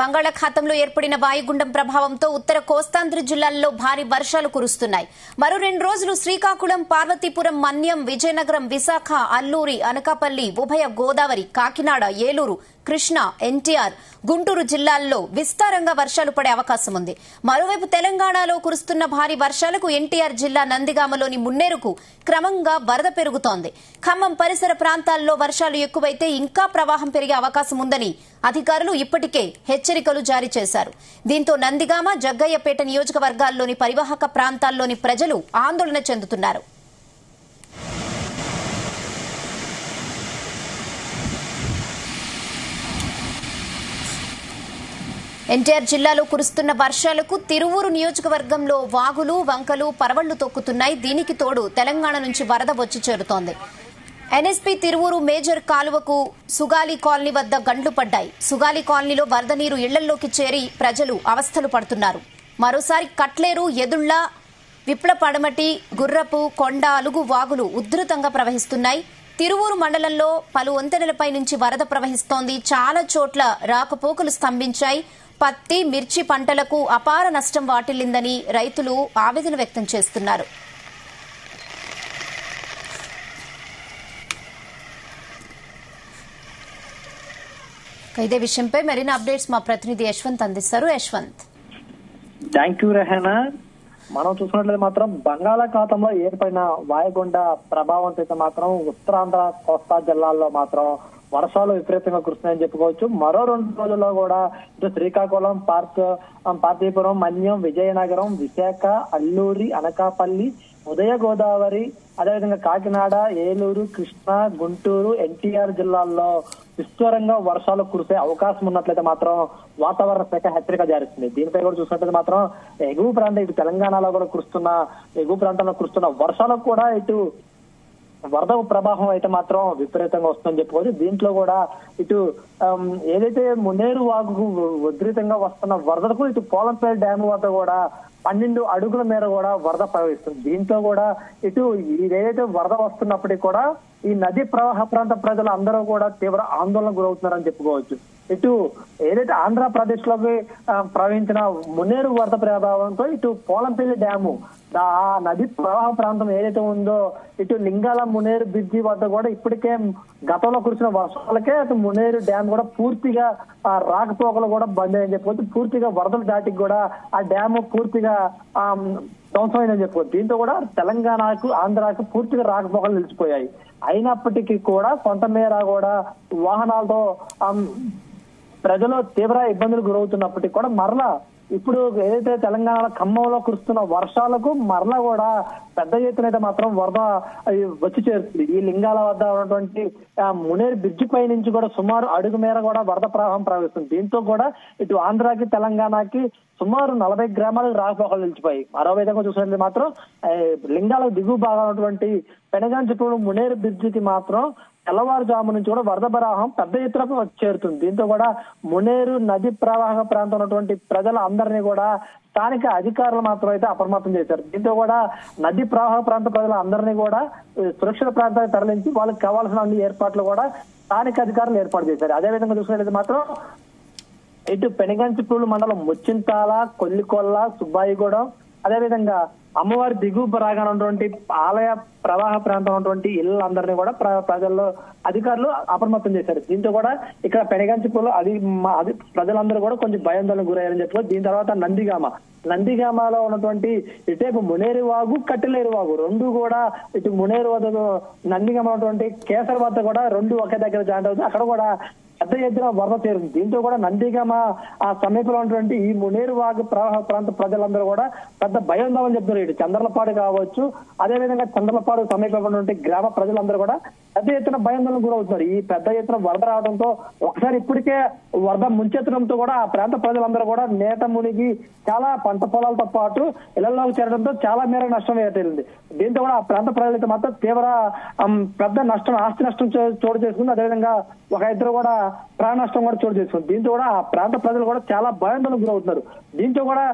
బంగాళాఖాతంలో ఏర్పడిన వాయుగుండం ప్రభావంతో ఉత్తర కోస్తాంధ్ర జిల్లాల్లో భారీ వర్షాలు కురుస్తున్నాయి. మరో 2 రోజులు శ్రీకాకుళం, పార్వతీపురం, మన్యం, విజయనగరం, విశాఖ, అల్లూరి, అనకాపల్లి, ఉభయ గోదావరి, కాకినాడ, ఏలూరు, కృష్ణా, ఎన్టీఆర్, గుంటూరు జిల్లాల్లో విస్తారంగా వర్షాలు పడే అవకాశం ఉంది. మరోవైపు తెలంగాణలో కురుస్తున్న భారీ వర్షాలకు ఎన్టీఆర్ జిల్లా నందిగామలోని మున్నేరుకు క్రమంగా వరద పెరుగుతోంది. ఖమ్మం పరిసర ప్రాంతాల్లో వర్షాలు ఎక్కువైతే ఇంకా ప్రవాహం పెరిగే అవకాశం ఉందని అధికారులు ఇప్పటికే హెచ్చరికలు జారీ చేశారు. దీంతో నందిగామ, జగ్గయ్యపేట నియోజకవర్గాల్లోని పరివాహక ప్రాంతాల్లోని ప్రజలు ఆందోళన చెందుతున్నారు. ఎన్టీఆర్ జిల్లాలో కురుస్తున్న వర్షాలకు తిరువూరు నియోజకవర్గంలో వాగులు, వంకలు పరవళ్లు తొక్కుతున్నాయి. దీనికి తోడు తెలంగాణ నుంచి వరద వచ్చి చేరుతోంది. ఎన్ఎస్పీ తిరువూరు మేజర్ కాలువకు సుగాలి కాలనీ వద్ద గండ్లు పడ్డాయి. సుగాలి కాలనీలో వరద నీరు ఇళ్లలోకి చేరి ప్రజలు అవస్థలు పడుతున్నారు. మరోసారి కట్లేరు, ఎదుళ్ల, విప్ల పడమటి, గుర్రపు, కొండ, అలుగు వాగులు ఉధృతంగా ప్రవహిస్తున్నాయి. తిరువూరు మండలంలో పలు వంతెనలపై నుంచి వరద ప్రవహిస్తోంది. చాలా చోట్ల రాకపోకలు స్తంభించాయి. పత్తి, మిర్చి పంటలకు అపార నష్టం వాటిల్లిందని రైతులు ఆవేదన వ్యక్తం చేస్తున్నారు. ఇదే విషయంపై మరిన్ని అప్డేట్స్ మా ప్రతినిధి యశ్వంత్ అందిస్తారు. యశ్వంత్. Thank you Rehana. మనం చూసినట్లయితే మాత్రం బంగాళాఖాతంలో ఏర్పడిన వాయుగుండ ప్రభావంతో అయితే మాత్రం ఉత్తరాంధ్ర కోస్తా జిల్లాల్లో మాత్రం వర్షాలు విపరీతంగా కురుస్తున్నాయని చెప్పుకోవచ్చు. మరో 2 రోజుల్లో కూడా ఇటు శ్రీకాకుళం, పార్వతీపురం, మన్యం, విజయనగరం, విశాఖ, అల్లూరి, అనకాపల్లి, ఉదయ గోదావరి, అదేవిధంగా కాకినాడ, ఏలూరు, కృష్ణా, గుంటూరు, ఎన్టీఆర్ జిల్లాల్లో విస్తారంగా వర్షాలు కురిసే అవకాశం ఉన్నట్లయితే మాత్రం వాతావరణ శాఖ హెచ్చరిక జారిస్తుంది. దీనిపై కూడా చూసినట్లయితే మాత్రం ఎగువ ప్రాంతం ఇటు తెలంగాణలో కూడా ఎగువ ప్రాంతంలో కురుస్తున్న వర్షాలకు కూడా ఇటు వరద ప్రవాహం అయితే మాత్రం విపరీతంగా వస్తుందని చెప్పుకోవచ్చు. దీంట్లో కూడా ఇటు ఏదైతే మున్నేరు వాగుకు ఉధృతంగా వస్తున్న వరదలకు ఇటు పోలంపేట డ్యామ్ వద్ద కూడా 12 అడుగుల మేర కూడా వరద ప్రవహిస్తుంది. దీంతో కూడా ఇటు ఏదైతే వరద వస్తున్నప్పటికీ కూడా ఈ నది ప్రవాహ ప్రాంత ప్రజలు అందరూ కూడా తీవ్ర ఆందోళన గురవుతున్నారని చెప్పుకోవచ్చు. ఇటు ఏదైతే ఆంధ్రప్రదేశ్ లోకి ప్రవహించిన మున్నేరు వరద ప్రభావంతో ఇటు పోలంపల్లి డ్యాము ఆ నది ప్రవాహ ప్రాంతం ఏదైతే ఉందో ఇటు లింగాల మున్నేరు బ్రిడ్జి వద్ద కూడా ఇప్పటికే గతంలో కురిసిన వర్షాలకే అటు మున్నేరు డ్యామ్ కూడా పూర్తిగా రాకపోకలు కూడా బంద్ అని చెప్పుకోవచ్చు. పూర్తిగా వరదలు దాటికి కూడా ఆ డ్యామ్ పూర్తిగా ధ్వంసమైందని చెప్పుకోవచ్చు. దీంతో కూడా తెలంగాణకు, ఆంధ్రాకు పూర్తిగా రాకపోకలు నిలిచిపోయాయి. అయినప్పటికీ కూడా కొంతమేర కూడా వాహనాలతో ప్రజలు తీవ్ర ఇబ్బందులు గురవుతున్నప్పటికీ కూడా మరలా ఇప్పుడు ఏదైతే తెలంగాణ ఖమ్మంలో కురుస్తున్న వర్షాలకు మరలా కూడా పెద్ద ఎత్తున అయితే మాత్రం వరద వచ్చి చేరుతుంది. ఈ లింగాల వద్ద ఉన్నటువంటి మునేరు బ్రిడ్జి పై నుంచి కూడా సుమారు అడుగు మేర కూడా వరద ప్రవాహం ప్రవహిస్తుంది. దీంతో కూడా ఇటు ఆంధ్రాకి, తెలంగాణకి సుమారు 40 గ్రామాలకు రాకపోకలు నిలిచిపోయి. మరో విధంగా చూసినట్లయితే మాత్రం లింగాల దిగువ భాగం ఉన్నటువంటి పెనగాంచిపూడి మునేరు బ్రిడ్జికి మాత్రం తెల్లవారుజాము నుంచి కూడా వరద ప్రవాహం పెద్ద ఎత్తున చేరుతుంది. దీంతో కూడా మునేరు నది ప్రవాహక ప్రాంతం ఉన్నటువంటి ప్రజలందరినీ కూడా స్థానిక అధికారులు మాత్రం అయితే అప్రమత్తం చేశారు. దీంతో కూడా నది ప్రవాహ ప్రాంత ప్రజలందరినీ కూడా సురక్షిత ప్రాంతానికి తరలించి వాళ్ళకి కావాల్సిన అన్ని ఏర్పాట్లు కూడా స్థానిక అధికారులు ఏర్పాటు చేశారు. అదేవిధంగా చూసినట్లయితే మాత్రం ఇటు పెనుగంచిప్రోలు మండలం ముచ్చింతాల, కొల్లికొల్ల, సుబ్బాయిగూడెం, అదేవిధంగా అమ్మవారి దిగువ భాగాన ఉన్నటువంటి ఆలయ ప్రవాహ ప్రాంతం ఉన్నటువంటి ఇళ్లందరినీ కూడా ప్రజల్లో అధికారులు అప్రమత్తం చేశారు. దీంతో కూడా ఇక్కడ పెనుగంచిప్రోలు అది ప్రజలందరూ కూడా కొంచెం భయాందోళనకు గురయ్యారని చెప్పుకోవచ్చు. దీని తర్వాత నందిగామలో ఉన్నటువంటి ఇటేపు మునేరు వాగు, కట్టెలేరు వాగు రెండు కూడా ఇటు మునేరు వద్ద, నందిగామ ఉన్నటువంటి కేసర వద్ద కూడా రెండు ఒకే దగ్గర జాయింట్ అవుతుంది. అక్కడ కూడా పెద్ద ఎత్తున వరద చేరుంది. దీంతో కూడా నందిగామ ఆ సమీపంలో ఉన్నటువంటి ఈ మునేరు వాగు ప్రవాహ ప్రాంత ప్రజలందరూ కూడా పెద్ద భయాందోళన చెప్తున్నారు. ఇటు చంద్రలపాడు కావచ్చు, అదేవిధంగా చంద్రలపాడు సమీపంలో ఉన్నటువంటి గ్రామ ప్రజలందరూ కూడా పెద్ద ఎత్తున భయాందోళన గురవుతున్నారు. ఈ పెద్ద ఎత్తున వరద రావడంతో ఒకసారి ఇప్పటికే వరద ముంచెత్తడంతో కూడా ఆ ప్రాంత ప్రజలందరూ కూడా నేత మునిగి చాలా పంట పొలాలతో పాటు ఇళ్లలోకి చేరడంతో చాలా మేర నష్టం ఏర్పడింది. దీంతో కూడా ఆ ప్రాంత ప్రజలైతే మాత్రం తీవ్ర పెద్ద నష్టం, ఆస్తి నష్టం చోటు చేసుకుంది. అదేవిధంగా ఒక ఇద్దరు కూడా ప్రాణ నష్టం కూడా చోటు చేసుకుంది. దీంతో కూడా ఆ ప్రాంత ప్రజలు కూడా చాలా భయాందోళనకు గురవుతున్నారు. దీంతో కూడా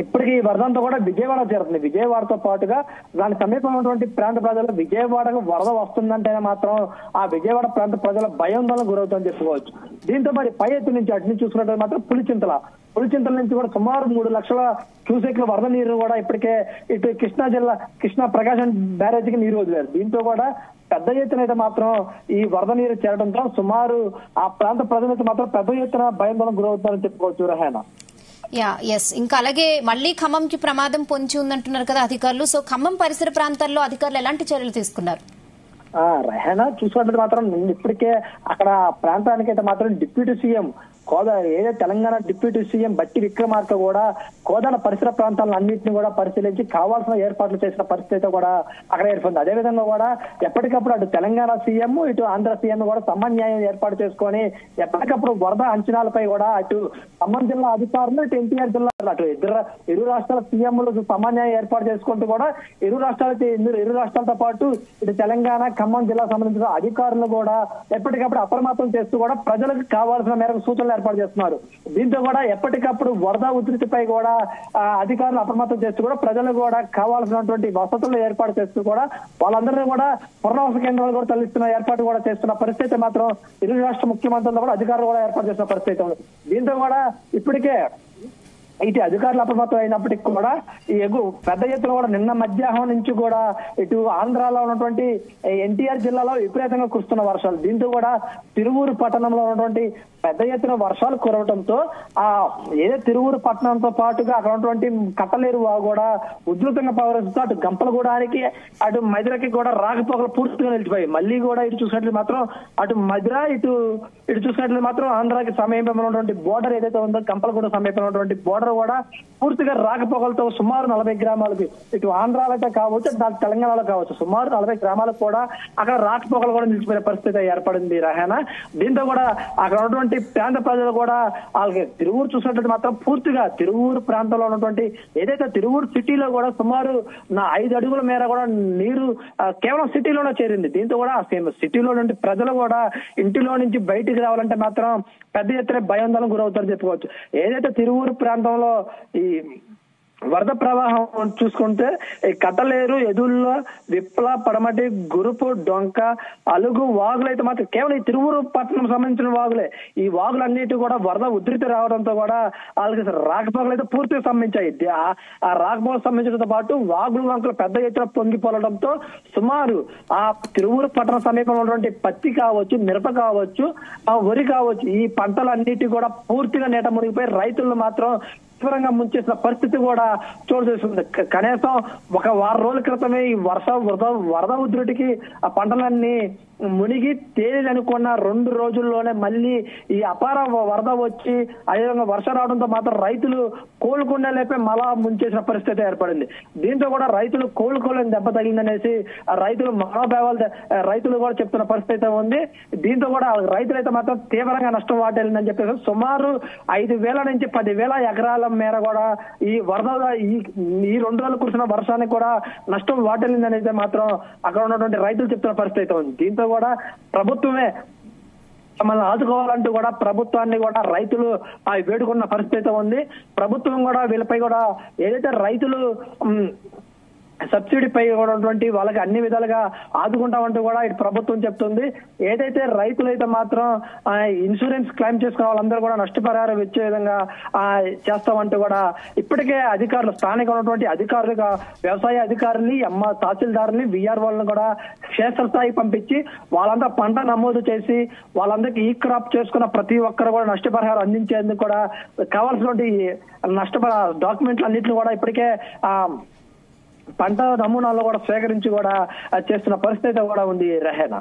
ఇప్పటికీ ఈ వరదంతా కూడా విజయవాడ చేరుతుంది. విజయవాడతో పాటుగా దాని సమీపంలో ఉన్నటువంటి ప్రాంత ప్రజలు విజయవాడకు వరద వస్తుందంటేనే మాత్రం ఆ విజయవాడ ప్రాంత ప్రజల భయాందోళన గురవుతుందని చెప్పుకోవచ్చు. దీంతో మరి పై ఎత్తు నుంచి అటు నుంచి చూసుకున్నట్టు మాత్రం పులిచింతల నుంచి కూడా సుమారు 3 లక్షల క్యూసెక్ల వరద నీరు కూడా ఇప్పటికే ఇటు కృష్ణా ప్రకాశం బ్యారేజీకి నీరు వదిలేరు. దీంతో కూడా పెద్ద ఎత్తున అయితే మాత్రం ఈ వరద నీరు చేరడంతో సుమారు ఆ ప్రాంత ప్రజలైతే మాత్రం పెద్ద ఎత్తున భయాందోళన గురవుతారని చెప్పుకోవచ్చు రహేనా. ఎస్, ఇంకా అలాగే మళ్లీ ఖమ్మంకి ప్రమాదం పొంచి ఉందంటున్నారు కదా అధికారులు. సో ఖమ్మం పరిసర ప్రాంతాల్లో అధికారులు ఎలాంటి చర్యలు తీసుకున్నారు? రహేనా చూసుకున్నట్టు మాత్రం ఇప్పటికే అక్కడ ప్రాంతానికి అయితే మాత్రం డిప్యూటీ సీఎం ఏదైతే తెలంగాణ డిప్యూటీ సీఎం బట్టి విక్రమార్క కూడా కోదాడ పరిసర ప్రాంతాలను అన్నింటినీ కూడా పరిశీలించి కావాల్సిన ఏర్పాట్లు చేసిన పరిస్థితి కూడా అక్కడ ఏర్పడింది. అదేవిధంగా కూడా ఎప్పటికప్పుడు అటు తెలంగాణ సీఎం ఇటు ఆంధ్ర సీఎం కూడా సమన్వయం ఏర్పాటు చేసుకొని ఎప్పటికప్పుడు వరద అంచనాలపై కూడా అటు ఖమ్మం జిల్లా అధికారులు ఇటు ఎన్టీఆర్ జిల్లా అటు ఇరు రాష్ట్రాల సీఎంలు సమన్వయం ఏర్పాటు చేసుకుంటూ కూడా ఇరు రాష్ట్రాలతో పాటు ఇటు తెలంగాణ ఖమ్మం జిల్లా సంబంధించిన అధికారులు కూడా ఎప్పటికప్పుడు అప్రమత్తం చేస్తూ కూడా ప్రజలకు కావాల్సిన మేరకు సూచనలు ఏర్పాటు చేస్తున్నారు. దీంతో కూడా ఎప్పటికప్పుడు వరద ఉధృతిపై కూడా అధికారులు అప్రమత్తం చేస్తూ కూడా ప్రజలు కూడా కావాల్సినటువంటి వసతులు ఏర్పాటు చేస్తూ కూడా వాళ్ళందరినీ కూడా పునరావాస కేంద్రాలు కూడా తరలిస్తున్న ఏర్పాటు కూడా చేస్తున్న పరిస్థితి మాత్రం ఇరు రాష్ట్ర ముఖ్యమంత్రులు కూడా అధికారులు కూడా ఏర్పాటు చేస్తున్న పరిస్థితి ఉంది. దీంతో కూడా ఇప్పటికే ఇటు అధికారులు అప్రమత్తం అయినప్పటికీ కూడా ఈ పెద్ద ఎత్తున కూడా నిన్న మధ్యాహ్నం నుంచి కూడా ఇటు ఆంధ్రాలో ఉన్నటువంటి ఎన్టీఆర్ జిల్లాలో విపరీతంగా కురుస్తున్న వర్షాలు. దీంతో కూడా తిరువూరు పట్టణంలో ఉన్నటువంటి పెద్ద ఎత్తున వర్షాలు కురవడంతో ఏదో తిరువూరు పట్టణంతో పాటుగా అక్కడ ఉన్నటువంటి కట్టలేరు కూడా ఉధృతంగా ప్రవహిస్తూ అటు గంపలగూడానికి అటు మధిరకి కూడా రాకపోకలు పూర్తిగా నిలిచిపోయి మళ్ళీ కూడా ఇటు చూసినట్లు మాత్రం అటు మధిర ఇటు చూసినట్లు మాత్రం ఆంధ్రాకి సమీపంలో ఉన్నటువంటి బోర్డర్ ఏదైతే ఉందో గంపలగూడ సమీపంలో ఉన్నటువంటి బోర్డర్ కూడా పూర్తిగా రాకపోకలతో సుమారు 40 గ్రామాలకి ఇటు ఆంధ్రాలతో కావచ్చు తెలంగాణలో కావచ్చు సుమారు 40 గ్రామాలకు కూడా అక్కడ రాకపోకలు కూడా నిలిచిపోయిన పరిస్థితి ఏర్పడింది రహేనా. దీంతో కూడా అక్కడ ఉన్నటువంటి ప్రాంత ప్రజలు కూడా వాళ్ళకి తిరువూరు చూసినట్టు మాత్రం పూర్తిగా తిరువూరు ప్రాంతంలో ఉన్నటువంటి ఏదైతే తిరువూరు సిటీలో కూడా సుమారు 5 అడుగుల మేర కూడా నీరు కేవలం సిటీలోనే చేరింది. దీంతో కూడా సిటీలో నుండి ప్రజలు కూడా ఇంటిలో నుంచి బయటికి రావాలంటే మాత్రం పెద్ద ఎత్తున భయాందోళన గురవుతారని చెప్పుకోవచ్చు. ఏదైతే తిరువూరు ప్రాంతంలో ఈ వరద ప్రవాహం చూసుకుంటే ఈ కట్టలేరు ఎదుళ్ళ విప్ల పడమటి గురుపు డొంక అలుగు వాగులు అయితే మాత్రం కేవలం ఈ తిరువూరు పట్టణం సంబంధించిన వాగులే. ఈ వాగులన్నిటి కూడా వరద ఉధృతి రావడంతో కూడా వాళ్ళకి రాకపోకలు అయితే పూర్తిగా స్తంభించాయి. ఆ రాకపోకలు స్తంభించడంతో పాటు వాగులు వంకలు పెద్ద ఎత్తున పొంగిపోవడంతో సుమారు ఆ తిరువూరు పట్టణ సమీపంలో ఉన్నటువంటి పత్తి కావచ్చు మిరప కావచ్చు వరి కావచ్చు ఈ పంటలన్నిటి కూడా పూర్తిగా నీట మునిగిపోయి రైతులను మాత్రం తీవ్రంగా ముంచేసిన పరిస్థితి కూడా చోటు చేసుకుంది. కనీసం 1 వారం రోజుల క్రితమే ఈ వరద ఉధృతికి ఆ పంటలన్నీ మునిగి తేలిదనుకున్న 2 రోజుల్లోనే మళ్ళీ ఈ అపార వరద వచ్చి అదేవిధంగా వర్షం రావడంతో మాత్రం రైతులు కోలుకునే లేపే మళ్ళా ముంచేసిన పరిస్థితి ఏర్పడింది. దీంతో కూడా రైతులు కోలుకోలేని దెబ్బ తగిలిందనేసి రైతులు మనోభావాలు రైతులు కూడా చెప్తున్న పరిస్థితి ఉంది. దీంతో కూడా రైతులైతే మాత్రం తీవ్రంగా నష్టం వాటిల్లిందని చెప్పేసి సుమారు 5,000 నుంచి 10,000 ఎకరాల మేర కూడా ఈ వరద ఈ 2 రోజులు కురిసిన వర్షానికి కూడా నష్టం వాటిల్లిందని అయితే మాత్రం అక్కడ ఉన్నటువంటి రైతులు చెప్తున్న పరిస్థితి ఉంది. దీంతో కూడా ప్రభుత్వమే మమ్మల్ని ఆదుకోవాలంటూ కూడా ప్రభుత్వాన్ని కూడా రైతులు వేడుకున్న పరిస్థితి ఉంది. ప్రభుత్వం కూడా వీళ్ళపై కూడా ఏదైతే రైతులు సబ్సిడీ పై ఉన్నటువంటి వాళ్ళకి అన్ని విధాలుగా ఆదుకుంటామంటూ కూడా ఇటు ప్రభుత్వం చెప్తుంది. ఏదైతే రైతులైతే మాత్రం ఇన్సూరెన్స్ క్లెయిమ్ చేసుకున్న వాళ్ళందరూ కూడా నష్టపరిహారం ఇచ్చే విధంగా చేస్తామంటూ కూడా ఇప్పటికే అధికారులు స్థానిక ఉన్నటువంటి అధికారులుగా వ్యవసాయ అధికారుల్ని తహసీల్దారుల్ని విఆర్ఓలను కూడా క్షేత్రస్థాయికి పంపించి వాళ్ళంతా పంట నమోదు చేసి వాళ్ళందరికీ ఈ క్రాప్ చేసుకున్న ప్రతి ఒక్కరు కూడా నష్టపరిహారం అందించేందుకు కూడా కావాల్సినటువంటి డాక్యుమెంట్లు అన్నింటిని కూడా ఇప్పటికే పంట నమూనాల్లో కూడా సేకరించి కూడా చేస్తున్న పరిస్థితి కూడా ఉంది రహేనా.